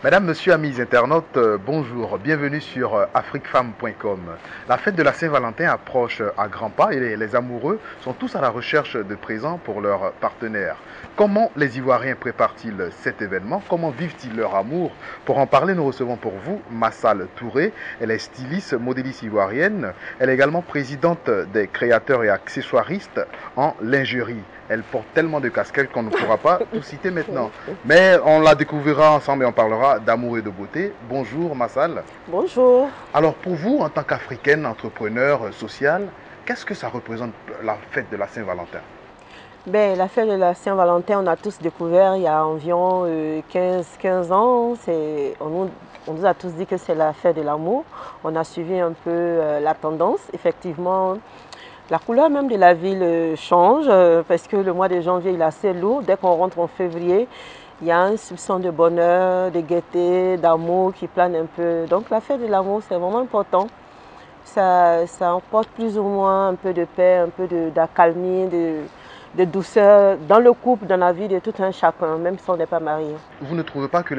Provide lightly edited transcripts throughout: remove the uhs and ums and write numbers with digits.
Mesdames, Messieurs, amis internautes, bonjour, bienvenue sur afriquefemme.com. La fête de la Saint-Valentin approche à grands pas et les amoureux sont tous à la recherche de présents pour leurs partenaires. Comment les Ivoiriens préparent-ils cet événement? Comment vivent-ils leur amour? Pour en parler, nous recevons pour vous Massal Touré. Elle est styliste, modéliste ivoirienne. Elle est également présidente des créateurs et accessoiristes en lingerie. Elle porte tellement de casquettes qu'on ne pourra pas tout citer maintenant. Mais on la découvrira ensemble et on parlera d'amour et de beauté. Bonjour Massal. Bonjour. Alors pour vous, en tant qu'Africaine, entrepreneur sociale, qu'est-ce que ça représente la fête de la Saint-Valentin? Ben, la fête de la Saint-Valentin, on a tous découvert il y a environ 15 ans. On nous a tous dit que c'est la fête de l'amour. On a suivi un peu la tendance. Effectivement, la couleur même de la ville change parce que le mois de janvier, il est assez lourd. Dès qu'on rentre en février, il y a un soupçon de bonheur, de gaieté, d'amour qui plane un peu. Donc la fête de l'amour, c'est vraiment important. Ça emporte plus ou moins un peu de paix, un peu d'accalmie, de douceur dans le couple, dans la vie de tout un chacun, même si on n'est pas marié. Vous ne trouvez pas que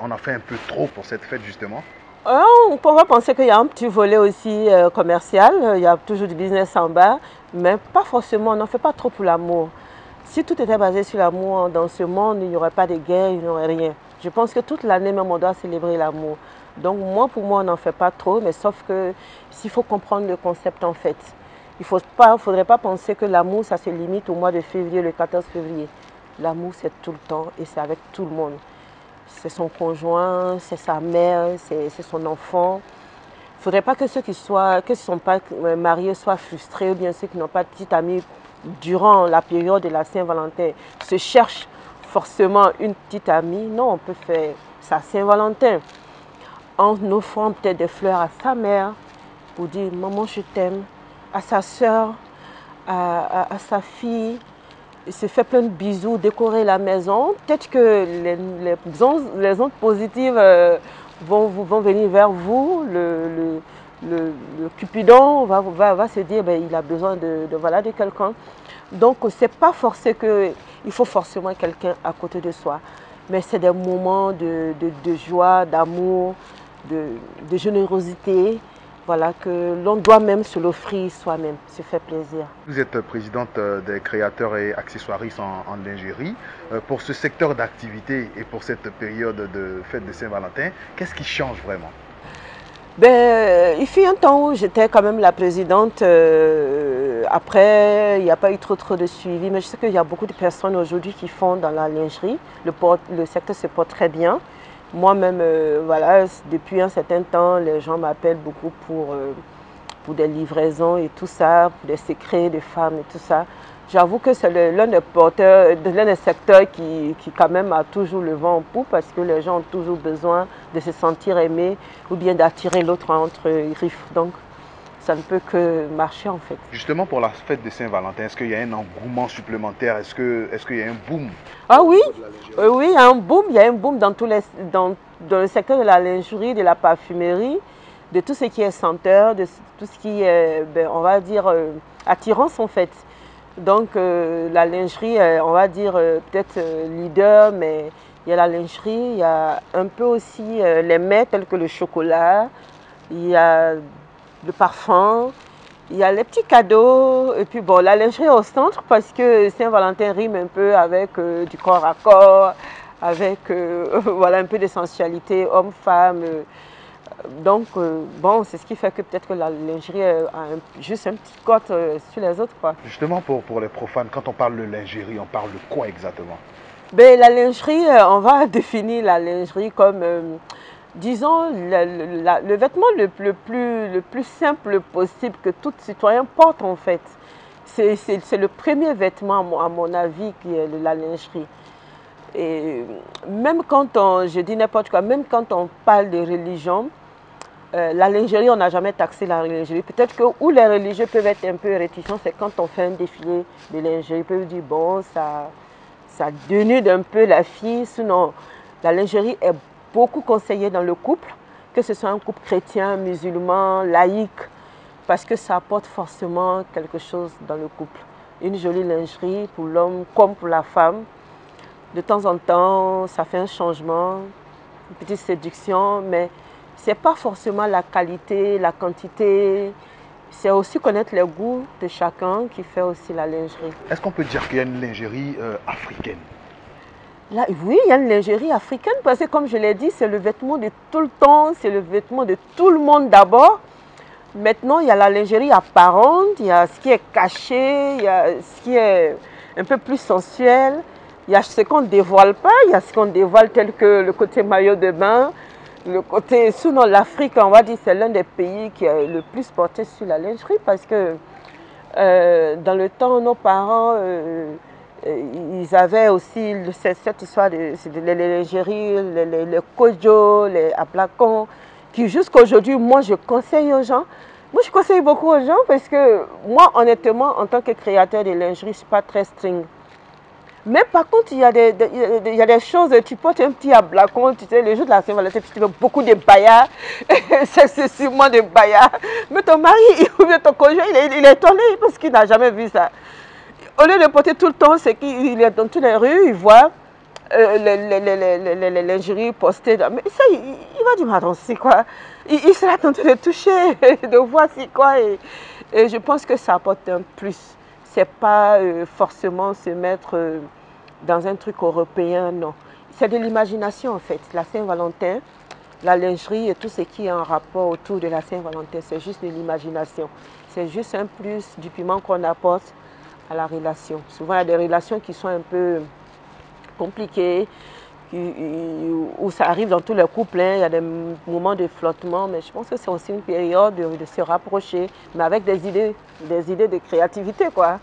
on a fait un peu trop pour cette fête justement? On pourrait penser qu'il y a un petit volet aussi commercial, il y a toujours du business en bas, mais pas forcément, on n'en fait pas trop pour l'amour. Si tout était basé sur l'amour dans ce monde, il n'y aurait pas de guerre, il n'y aurait rien. Je pense que toute l'année même, on doit célébrer l'amour. Donc moi, pour moi, on n'en fait pas trop, mais sauf que s'il faut comprendre le concept en fait. Il ne faudrait pas penser que l'amour, ça se limite au mois de février, le 14 février. L'amour, c'est tout le temps et c'est avec tout le monde. C'est son conjoint, c'est sa mère, c'est son enfant. Il ne faudrait pas que ceux qui ne sont pas mariés soient frustrés ou bien ceux qui n'ont pas de petite amie durant la période de la Saint-Valentin se cherchent forcément une petite amie. Non, on peut faire sa Saint-Valentin en offrant peut-être des fleurs à sa mère pour dire maman je t'aime, à sa soeur, à sa fille. Il se fait plein de bisous, décorer la maison. Peut-être que les ondes positives vont venir vers vous. Le Cupidon va se dire ben, il a besoin voilà, de quelqu'un. Donc, ce n'est pas forcé qu'il faut forcément quelqu'un à côté de soi. Mais c'est des moments de joie, d'amour, de générosité. Voilà, que l'on doit même se l'offrir soi-même, se faire plaisir. Vous êtes présidente des créateurs et accessoiristes en lingerie. Pour ce secteur d'activité et pour cette période de fête de Saint-Valentin, qu'est-ce qui change vraiment? Ben, il fut un temps où j'étais quand même la présidente. Après, il n'y a pas eu trop de suivi. Mais je sais qu'il y a beaucoup de personnes aujourd'hui qui font dans la lingerie. Le secteur se porte très bien. Moi-même, voilà, depuis un certain temps, les gens m'appellent beaucoup pour des livraisons et tout ça, pour des secrets de femmes et tout ça. J'avoue que c'est l'un des porteurs, l'un des secteurs qui quand même a toujours le vent en poupe parce que les gens ont toujours besoin de se sentir aimés ou bien d'attirer l'autre entre griffes. Donc, ça ne peut que marcher en fait. Justement pour la fête de Saint-Valentin, est-ce qu'il y a un engouement supplémentaire? Est-ce qu'il y a un boom Ah oui, au niveau de la lingerie? oui, il y a un boom dans le secteur de la lingerie, de la parfumerie, de tout ce qui est senteur, de tout ce qui est, ben, on va dire, attirance en fait. Donc la lingerie, on va dire peut-être leader, mais il y a la lingerie, il y a un peu aussi les mets tels que le chocolat, il y a le parfum, il y a les petits cadeaux, et puis bon, la lingerie au centre parce que Saint-Valentin rime un peu avec du corps à corps, avec voilà, un peu de sensualité homme-femme. Donc, bon, c'est ce qui fait que peut-être que la lingerie a juste un petit cote sur les autres, quoi. Justement pour les profanes, quand on parle de lingerie, on parle de quoi exactement? Ben, la lingerie, on va définir la lingerie comme, disons, le vêtement le plus simple possible que tout citoyen porte en fait. C'est le premier vêtement, à mon avis, qui est la lingerie. Et même quand je dis n'importe quoi, même quand on parle de religion, la lingerie, on n'a jamais taxé la lingerie. Peut-être que où les religieux peuvent être un peu réticents, c'est quand on fait un défilé de lingerie. Ils peuvent dire, bon, ça dénude un peu la fille. Sinon, la lingerie est beaucoup conseillée dans le couple, que ce soit un couple chrétien, musulman, laïque, parce que ça apporte forcément quelque chose dans le couple. Une jolie lingerie pour l'homme comme pour la femme. De temps en temps, ça fait un changement. une petite séduction, mais ce n'est pas forcément la qualité, la quantité. C'est aussi connaître les goûts de chacun qui fait aussi la lingerie. Est-ce qu'on peut dire qu'il y a une lingerie africaine? Là, oui, il y a une lingerie africaine parce que comme je l'ai dit, c'est le vêtement de tout le temps, c'est le vêtement de tout le monde d'abord. Maintenant, il y a la lingerie apparente, il y a ce qui est caché, il y a ce qui est un peu plus sensuel. Il y a ce qu'on ne dévoile pas, il y a ce qu'on dévoile tel que le côté maillot de bain, le côté... Sinon, l'Afrique, on va dire, c'est l'un des pays qui est le plus porté sur la lingerie parce que dans le temps, nos parents, ils avaient aussi cette histoire de les lingeries, les kojo, les aplacons, qui jusqu'à aujourd'hui, moi, je conseille aux gens. Moi, je conseille beaucoup aux gens parce que moi, honnêtement, en tant que créateur de lingerie, je ne suis pas très string. Mais par contre, il y a des choses, tu portes un petit ablacon, tu sais, les jours de la Saint-Valentin, tu veux beaucoup de baillards, excessivement de baillards. Mais ton mari ou bien ton conjoint, il est étonné parce qu'il n'a jamais vu ça. Au lieu de porter tout le temps, c'est qu'il est dans toutes les rues, il voit les lingeries postées. Mais ça, il va dire, mais attends, c'est quoi? Il sera tenté de toucher, de voir c'est quoi. Et je pense que ça apporte un plus. C'est pas forcément se mettre dans un truc européen, non. C'est de l'imagination en fait. La Saint-Valentin, la lingerie et tout ce qui est en rapport autour de la Saint-Valentin, c'est juste de l'imagination. C'est juste un plus du piment qu'on apporte à la relation. Souvent, il y a des relations qui sont un peu compliquées, où ça arrive dans tous les couples, hein. Il y a des moments de flottement, mais je pense que c'est aussi une période de se rapprocher, mais avec des idées de créativité, quoi.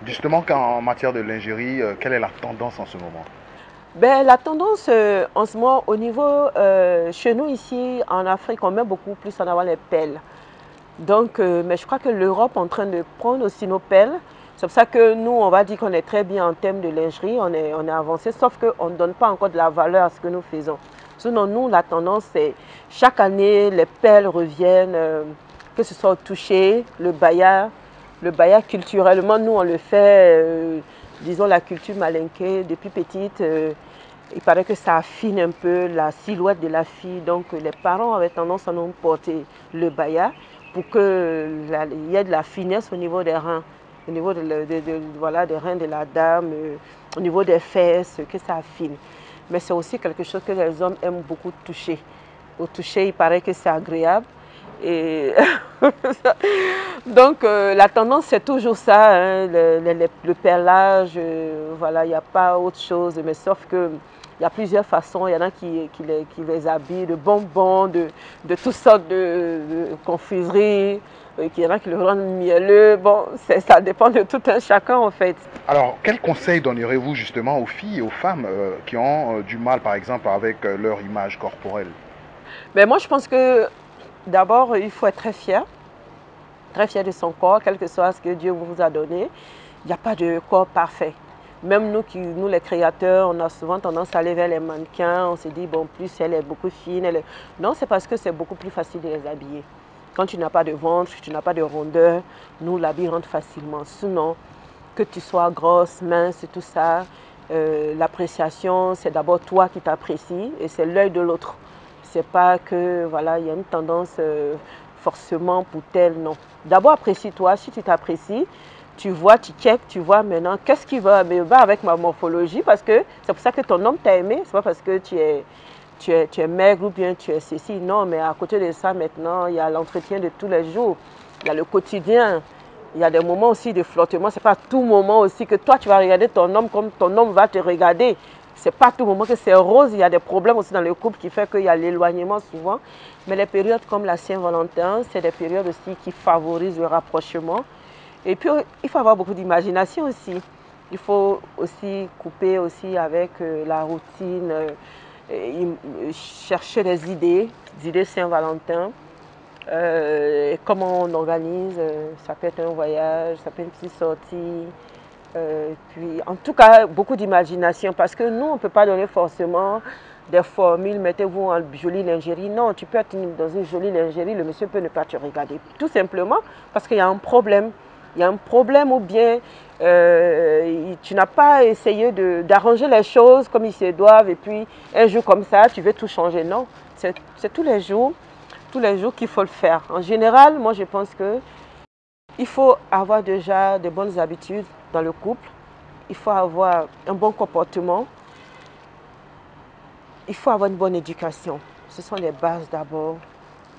Justement, en matière de lingerie, quelle est la tendance en ce moment? Ben, la tendance en ce moment, au niveau, chez nous ici, en Afrique, on met beaucoup plus en avant les pelles. Donc, mais je crois que l'Europe est en train de prendre aussi nos pelles. C'est pour ça que nous, on va dire qu'on est très bien en termes de lingerie, on est avancé, sauf qu'on ne donne pas encore de la valeur à ce que nous faisons. Sinon, nous, la tendance, c'est chaque année, les perles reviennent, que ce soit au toucher, le baya. Le baya, culturellement, nous, on le fait, disons, la culture malinké, depuis petite. Il paraît que ça affine un peu la silhouette de la fille. Donc, les parents avaient tendance à nous porter le baya pour qu'il y ait de la finesse au niveau des reins. Au niveau voilà, des reins de la dame, au niveau des fesses, que ça affine. Mais c'est aussi quelque chose que les hommes aiment beaucoup toucher. Au toucher, il paraît que c'est agréable. Et donc, la tendance, c'est toujours ça, hein, le perlage, voilà, il n'y a pas autre chose, mais sauf que il y a plusieurs façons. Il y en a qui les habillent de bonbons, de toutes sortes de confiseries. Il y en a qui le rendent mielleux. Bon, ça dépend de tout un chacun en fait. Alors, quel conseil donnerez-vous justement aux filles et aux femmes qui ont du mal, par exemple, avec leur image corporelle? Mais moi, je pense que d'abord, il faut être très fier de son corps, quel que soit ce que Dieu vous a donné. Il n'y a pas de corps parfait. Même nous les créateurs, on a souvent tendance à aller vers les mannequins. On se dit, bon, plus elle est beaucoup fine. Non, c'est parce que c'est beaucoup plus facile de les habiller. Quand tu n'as pas de ventre, tu n'as pas de rondeur, nous, l'habit rentre facilement. Sinon, que tu sois grosse, mince et tout ça, l'appréciation, c'est d'abord toi qui t'apprécies et c'est l'œil de l'autre. C'est pas que, voilà, il y a une tendance forcément pour tel, non. D'abord, apprécie-toi. Si tu t'apprécies, tu vois, tu check, tu vois maintenant qu'est-ce qui va avec ma morphologie parce que c'est pour ça que ton homme t'a aimé. C'est pas parce que tu es maigre ou bien tu es ceci. Non, mais à côté de ça, maintenant, il y a l'entretien de tous les jours. Il y a le quotidien. Il y a des moments aussi de flottement. Ce n'est pas à tout moment aussi que toi, tu vas regarder ton homme comme ton homme va te regarder. Ce n'est pas à tout moment que c'est rose. Il y a des problèmes aussi dans le couple qui fait qu'il y a l'éloignement souvent. Mais les périodes comme la Saint-Valentin, c'est des périodes aussi qui favorisent le rapprochement. Et puis, il faut avoir beaucoup d'imagination aussi. Il faut aussi couper aussi avec la routine, chercher des idées Saint-Valentin. Comment on organise, ça peut être un voyage, ça peut être une petite sortie. Puis, en tout cas, beaucoup d'imagination parce que nous, on ne peut pas donner forcément des formules, mettez-vous en jolie lingerie. Non, tu peux être dans une jolie lingerie, le monsieur peut ne pas te regarder. Tout simplement parce qu'il y a un problème. il y a un problème ou bien tu n'as pas essayé d'arranger les choses comme ils se doivent et puis un jour comme ça, tu veux tout changer. Non, c'est tous les jours qu'il faut le faire. En général, moi je pense que il faut avoir déjà de bonnes habitudes dans le couple. Il faut avoir un bon comportement. Il faut avoir une bonne éducation. Ce sont les bases d'abord.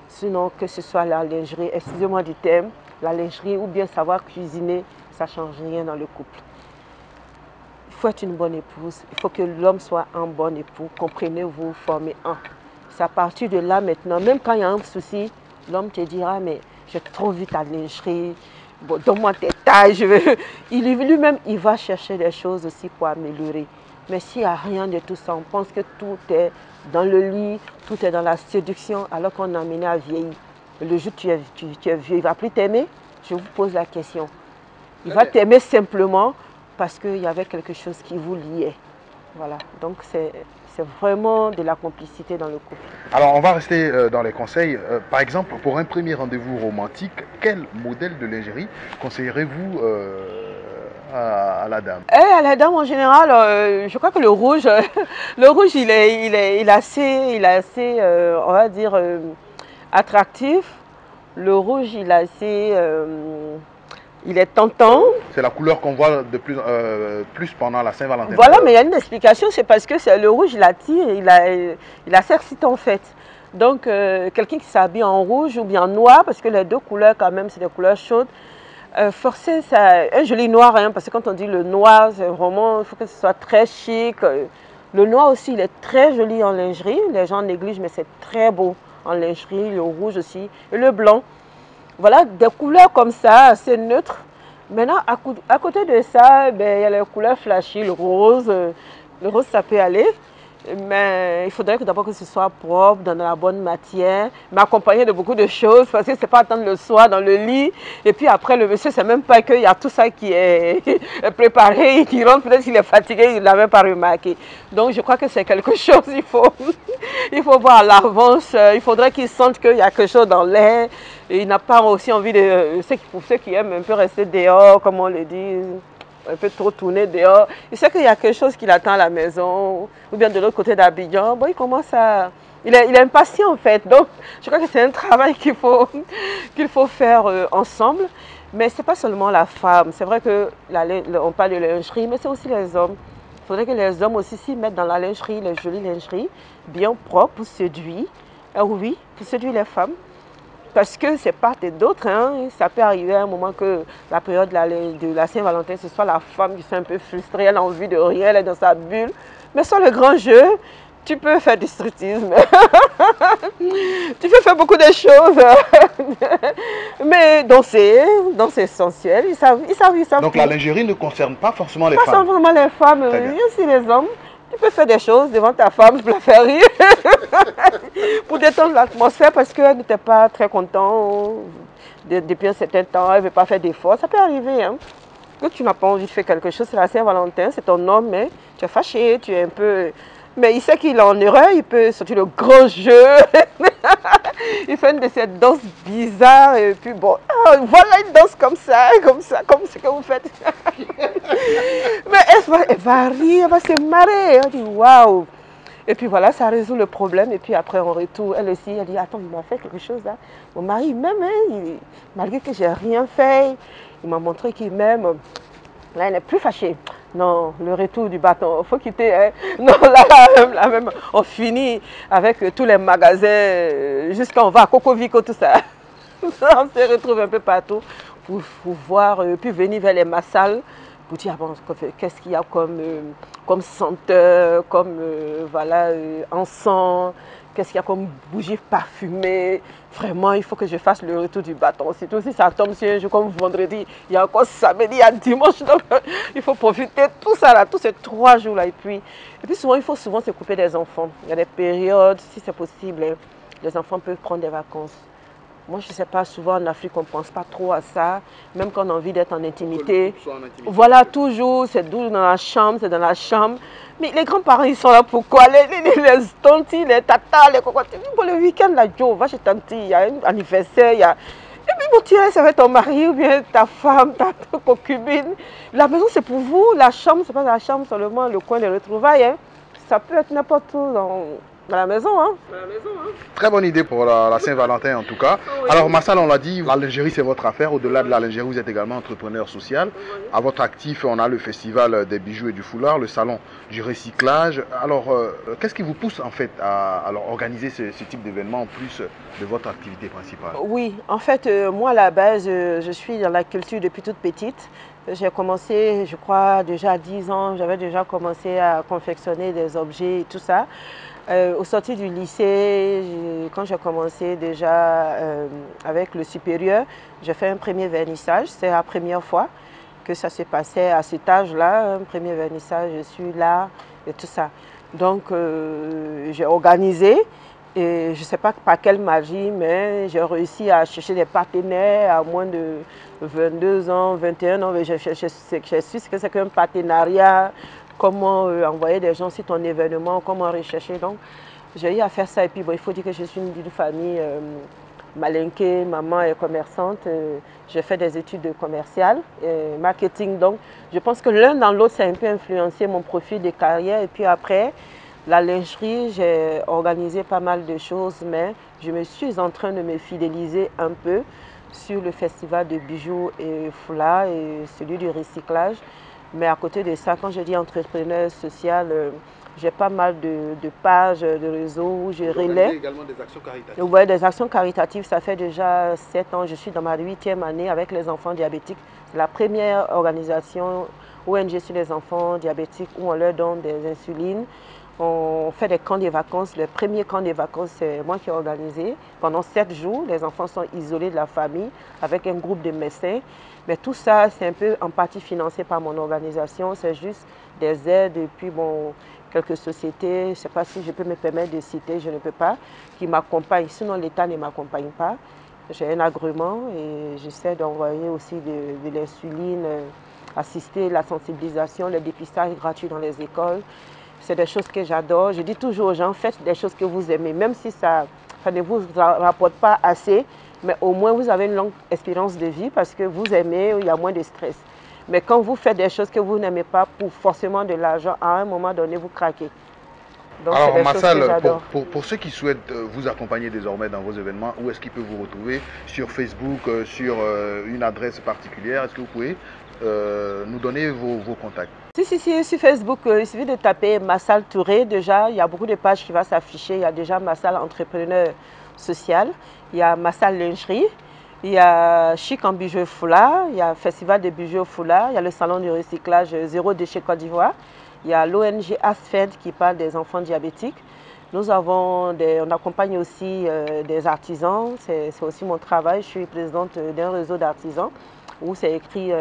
Sinon, que ce soit la lingerie, excusez-moi du terme, la lingerie ou bien savoir cuisiner, ça ne change rien dans le couple. Il faut être une bonne épouse. Il faut que l'homme soit un bon époux. Comprenez-vous, formez un. C'est à partir de là maintenant, même quand il y a un souci, l'homme te dira, mais j'ai trop vu ta lingerie, bon, donne-moi tes tailles. Lui-même, il va chercher des choses aussi pour améliorer. Mais s'il n'y a rien de tout ça, on pense que tout est dans le lit, tout est dans la séduction, alors qu'on est amené à vieillir. Le jour où tu es vieux, il ne va plus t'aimer? Je vous pose la question. Il va t'aimer simplement parce qu'il y avait quelque chose qui vous liait. Voilà, donc c'est vraiment de la complicité dans le couple. Alors, on va rester dans les conseils. Par exemple, pour un premier rendez-vous romantique, quel modèle de lingerie conseillerez-vous à la dame? À la dame, en général, je crois que le rouge, le rouge, il est assez on va dire, attractif. Le rouge, il est assez... il est tentant. C'est la couleur qu'on voit de plus pendant la Saint-Valentin. Voilà, mais il y a une explication, c'est parce que le rouge, il attire, il est assez excitant en fait. Donc, quelqu'un qui s'habille en rouge ou bien en noir, parce que les deux couleurs quand même, c'est des couleurs chaudes, forcer un joli noir, hein, parce que quand on dit le noir, c'est vraiment, il faut que ce soit très chic. Le noir aussi, il est très joli en lingerie, les gens négligent, mais c'est très beau en lingerie, le rouge aussi, et le blanc. Voilà, des couleurs comme ça, assez neutres. Maintenant, à côté de ça, ben, il y a les couleurs flashy, le rose. Le rose, ça peut aller. Mais il faudrait que d'abord que ce soit propre, dans la bonne matière, mais accompagné de beaucoup de choses, parce que c'est pas attendre le soir dans le lit, et puis après le monsieur, c'est même pas qu'il y a tout ça qui est préparé, qui rentre, peut-être qu'il est fatigué, il ne l'avait pas remarqué. Donc je crois que c'est quelque chose, il faut voir à l'avance, il faudrait qu'il sente qu'il y a quelque chose dans l'air, et il n'a pas aussi envie de, pour ceux qui aiment un peu rester dehors, comme on le dit, un peu trop tourner dehors. Il sait qu'il y a quelque chose qui l'attend à la maison, ou bien de l'autre côté d'Abidjan. Bon, il commence à... Il est impatient en fait. Donc, je crois que c'est un travail qu'il faut faire ensemble. Mais ce n'est pas seulement la femme. C'est vrai qu'on parle de lingerie, mais c'est aussi les hommes. Il faudrait que les hommes aussi s'y mettent dans la lingerie, les jolies lingeries, bien propres pour séduire. Oui, pour séduire les femmes. Parce que c'est part et d'autre, hein. Ça peut arriver à un moment que la période de la Saint-Valentin, ce soit la femme qui soit un peu frustrée, elle a envie de rien, elle est dans sa bulle. Mais sur le grand jeu, tu peux faire du striptease, tu peux faire beaucoup de choses. Mais danser sensuel, ils savent. Donc la lingerie ne concerne pas forcément les femmes. Pas forcément les femmes, mais aussi les hommes. Tu peux faire des choses devant ta femme pour la faire rire, pour détendre l'atmosphère parce qu'elle n'était pas très contente depuis un certain temps, elle ne veut pas faire d'efforts. Ça peut arriver, hein. Que tu n'as pas envie de faire quelque chose, c'est la Saint-Valentin, c'est ton homme, mais tu es fâché, tu es un peu... Mais il sait qu'il est en erreur, il peut sortir le gros jeu. Il fait une de ces danses bizarres et puis bon, voilà une danse comme ce que vous faites. Mais elle va rire, elle va se marrer. Elle dit waouh. Et puis voilà, ça résout le problème. Et puis après, on retourne. Elle aussi, elle dit attends, il m'a fait quelque chose là. Mon mari m'aime, hein, malgré que j'ai rien fait, il m'a montré qu'il m'aime. Là, elle n'est plus fâchée. Non, le retour du bâton, il faut quitter. Hein. Non, là même, on finit avec tous les magasins, jusqu'à on va à Coco Vico, tout ça. On se retrouve un peu partout pour voir, puis venir vers les massales pour dire, bon, qu'est-ce qu'il y a comme senteur, comme voilà, encens, qu'est-ce qu'il y a comme bougie parfumée. Vraiment, il faut que je fasse le retour du bâton. Surtout si ça tombe sur un jour comme vendredi, il y a encore samedi, il y a dimanche. Donc, il faut profiter de tout ça, là, tous ces 3 jours-là. Et puis souvent, il faut souvent se couper des enfants. Il y a des périodes, si c'est possible, hein, les enfants peuvent prendre des vacances. Moi, je ne sais pas, souvent en Afrique, on ne pense pas trop à ça, même quand on a envie d'être en intimité. Voilà, toujours, c'est doux dans la chambre, c'est dans la chambre. Mais les grands-parents, ils sont là pourquoi? Les tantis, les tatas, les cocottes. Pour le week-end, là, Joe, va chez tanti, il y a un anniversaire, il y a... Et puis pour tu es avec ton mari ou bien ta femme, ta concubine. La maison, c'est pour vous. La chambre, c'est pas la chambre seulement, le coin de retrouvailles. Hein. Ça peut être n'importe où dans la maison. Hein. Très bonne idée pour la Saint-Valentin en tout cas. Oui. Alors Massal, on l'a dit, la lingerie c'est votre affaire. Au-delà de la lingerie, vous êtes également entrepreneur social. Oui. À votre actif, on a le festival des bijoux et du foulard, le salon du recyclage. Alors, qu'est-ce qui vous pousse en fait à organiser ce type d'événement en plus de votre activité principale? Oui, en fait, moi à la base, je suis dans la culture depuis toute petite. J'ai commencé, je crois, déjà à 10 ans, j'avais déjà commencé à confectionner des objets et tout ça. Au sorti du lycée, quand j'ai commencé déjà avec le supérieur, j'ai fait un premier vernissage. C'est la première fois que ça se passait à cet âge-là, un premier vernissage, je suis là et tout ça. Donc, j'ai organisé. Et je ne sais pas par quelle magie, mais j'ai réussi à chercher des partenaires à moins de 22 ans, 21 ans. J'ai su ce que c'est qu'un partenariat, comment envoyer des gens sur ton événement, comment rechercher. Donc, j'ai eu à faire ça. Et puis, bon, il faut dire que je suis d'une famille malinquée, maman est commerçante. J'ai fait des études de commercial et marketing. Donc, je pense que l'un dans l'autre, ça a un peu influencé mon profil de carrière. Et puis après, la lingerie, j'ai organisé pas mal de choses, mais je me suis en train de me fidéliser un peu sur le festival de bijoux et foulards et celui du recyclage. Mais à côté de ça, quand je dis entrepreneur social, j'ai pas mal de pages, de réseaux où je relais. Également des actions caritatives. Oui, des actions caritatives. Ça fait déjà 7 ans. Je suis dans ma 8e année avec les enfants diabétiques. C'est la première organisation ONG sur les enfants diabétiques où on leur donne des insulines. On fait des camps de vacances. Le premier camp de vacances, c'est moi qui ai organisé. Pendant 7 jours, les enfants sont isolés de la famille avec un groupe de médecins. Mais tout ça, c'est un peu en partie financé par mon organisation. C'est juste des aides et puis bon, quelques sociétés, je ne sais pas si je peux me permettre de citer, je ne peux pas, qui m'accompagnent. Sinon, l'État ne m'accompagne pas. J'ai un agrément et j'essaie d'envoyer aussi de l'insuline, assister la sensibilisation, le dépistage gratuit dans les écoles. C'est des choses que j'adore. Je dis toujours aux gens, faites des choses que vous aimez, même si ça ne vous rapporte pas assez, mais au moins vous avez une longue expérience de vie parce que vous aimez, il y a moins de stress. Mais quand vous faites des choses que vous n'aimez pas pour forcément de l'argent, à un moment donné, vous craquez. Donc, alors Massal, pour ceux qui souhaitent vous accompagner désormais dans vos événements, où est-ce qu'ils peuvent vous retrouver? Sur Facebook, sur une adresse particulière? Est-ce que vous pouvez nous donner vos contacts? Si, sur Facebook, il suffit de taper Massal Touré. Déjà, il y a beaucoup de pages qui vont s'afficher. Il y a déjà Massal Entrepreneur Social, il y a Massal Lingerie, il y a Chic en bijoux et foulard, il y a Festival de bijoux et foulard, il y a le salon du recyclage Zéro déchet Côte d'Ivoire, il y a l'ONG ASFED qui parle des enfants diabétiques. Nous avons on accompagne aussi des artisans, c'est aussi mon travail. Je suis présidente d'un réseau d'artisans où c'est écrit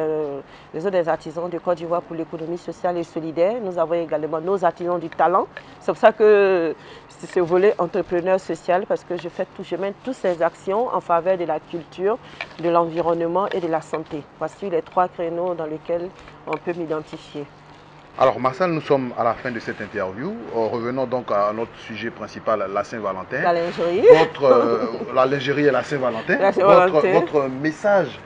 réseau des artisans de Côte d'Ivoire pour l'économie sociale et solidaire. Nous avons également nos artisans du talent. C'est pour ça que c'est ce volet entrepreneur social parce que je mène toutes ces actions en faveur de la culture, de l'environnement et de la santé. Voici les 3 créneaux dans lesquels on peut m'identifier. Alors Massal, nous sommes à la fin de cette interview. Revenons donc à notre sujet principal, la Saint-Valentin. La lingerie. La lingerie et la Saint-Valentin. Votre message,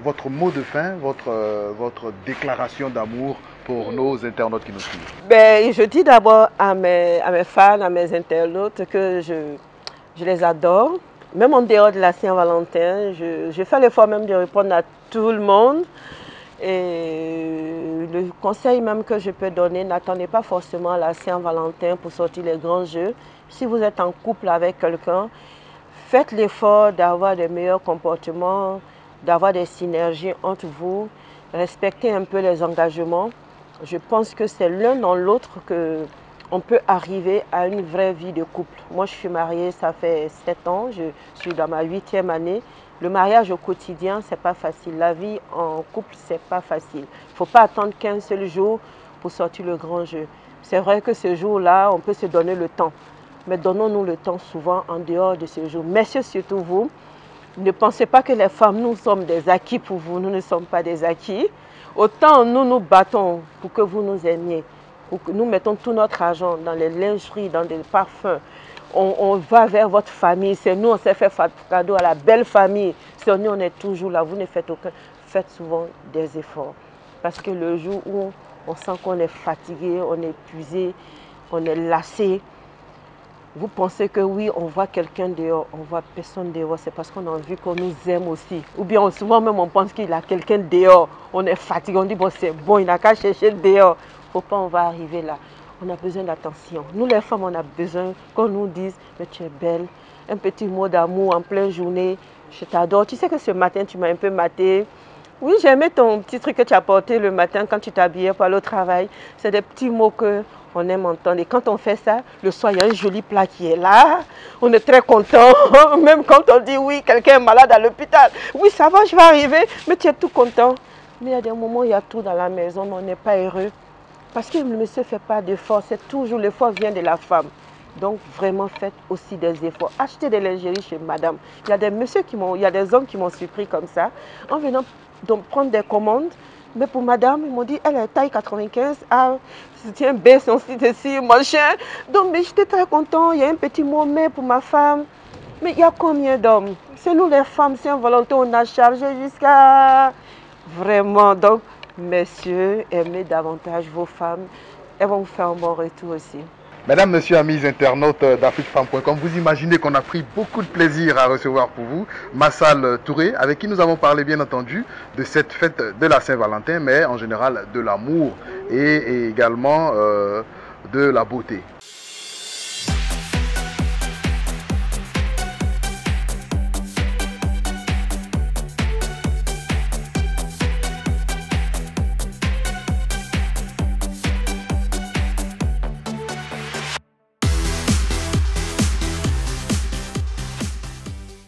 votre mot de fin, votre déclaration d'amour pour nos internautes qui nous suivent. Ben, je dis d'abord à mes fans, à mes internautes que je les adore. Même en dehors de la Saint-Valentin, je fais l'effort même de répondre à tout le monde. Et le conseil même que je peux donner, n'attendez pas forcément la Saint-Valentin pour sortir les grands jeux. Si vous êtes en couple avec quelqu'un, faites l'effort d'avoir des meilleurs comportements, d'avoir des synergies entre vous, respectez un peu les engagements. Je pense que c'est l'un dans l'autre qu'on peut arriver à une vraie vie de couple. Moi, je suis mariée, ça fait 7 ans, je suis dans ma 8e année. Le mariage au quotidien, c'est pas facile. La vie en couple, c'est pas facile. Il ne faut pas attendre qu'un seul jour pour sortir le grand jeu. C'est vrai que ce jour-là, on peut se donner le temps. Mais donnons-nous le temps souvent en dehors de ce jour. Messieurs, surtout vous, ne pensez pas que les femmes, nous sommes des acquis pour vous. Nous ne sommes pas des acquis. Autant nous nous battons pour que vous nous aimiez. Nous mettons tout notre argent dans les lingeries, dans des parfums. On va vers votre famille. C'est nous, on s'est fait cadeau à la belle famille. C'est nous, on est toujours là. Vous ne faites aucun. Faites souvent des efforts. Parce que le jour où on sent qu'on est fatigué, on est épuisé, on est lassé, vous pensez que oui, on voit quelqu'un dehors, on voit personne dehors, c'est parce qu'on a envie qu'on nous aime aussi. Ou bien souvent même on pense qu'il a quelqu'un dehors, on est fatigué, on dit bon c'est bon, il n'a qu'à chercher dehors. Faut pas, on va arriver là. On a besoin d'attention. Nous les femmes, on a besoin qu'on nous dise, mais tu es belle, un petit mot d'amour en pleine journée, je t'adore. Tu sais que ce matin tu m'as un peu maté. Oui, j'ai aimé ton petit truc que tu as porté le matin quand tu t'habillais pour aller au travail. C'est des petits mots qu'on aime entendre. Et quand on fait ça, le soir, il y a un joli plat qui est là. On est très content. Même quand on dit oui, quelqu'un est malade à l'hôpital. Oui, ça va, je vais arriver. Mais tu es tout content. Mais il y a des moments où il y a tout dans la maison, mais on n'est pas heureux. Parce que le monsieur ne fait pas d'efforts. C'est toujours l'effort vient de la femme. Donc vraiment faites aussi des efforts. Achetez des lingeries chez madame. Il y a des messieurs il y a des hommes qui m'ont surpris comme ça. En venant donc prendre des commandes. Mais pour madame, ils m'ont dit, elle est taille 95, ah, tiens, baisse son site ici, machin. Donc, mais j'étais très content, il y a un petit mot mais pour ma femme. Mais il y a combien d'hommes? C'est nous les femmes, c'est un volonté, on a chargé jusqu'à... Vraiment, donc, messieurs, aimez davantage vos femmes. Elles vont vous faire un bon retour aussi. Mesdames, Messieurs, amis internautes d'AfriqueFemme.com, vous imaginez qu'on a pris beaucoup de plaisir à recevoir pour vous Massal Touré, avec qui nous avons parlé bien entendu de cette fête de la Saint-Valentin, mais en général de l'amour et également de la beauté.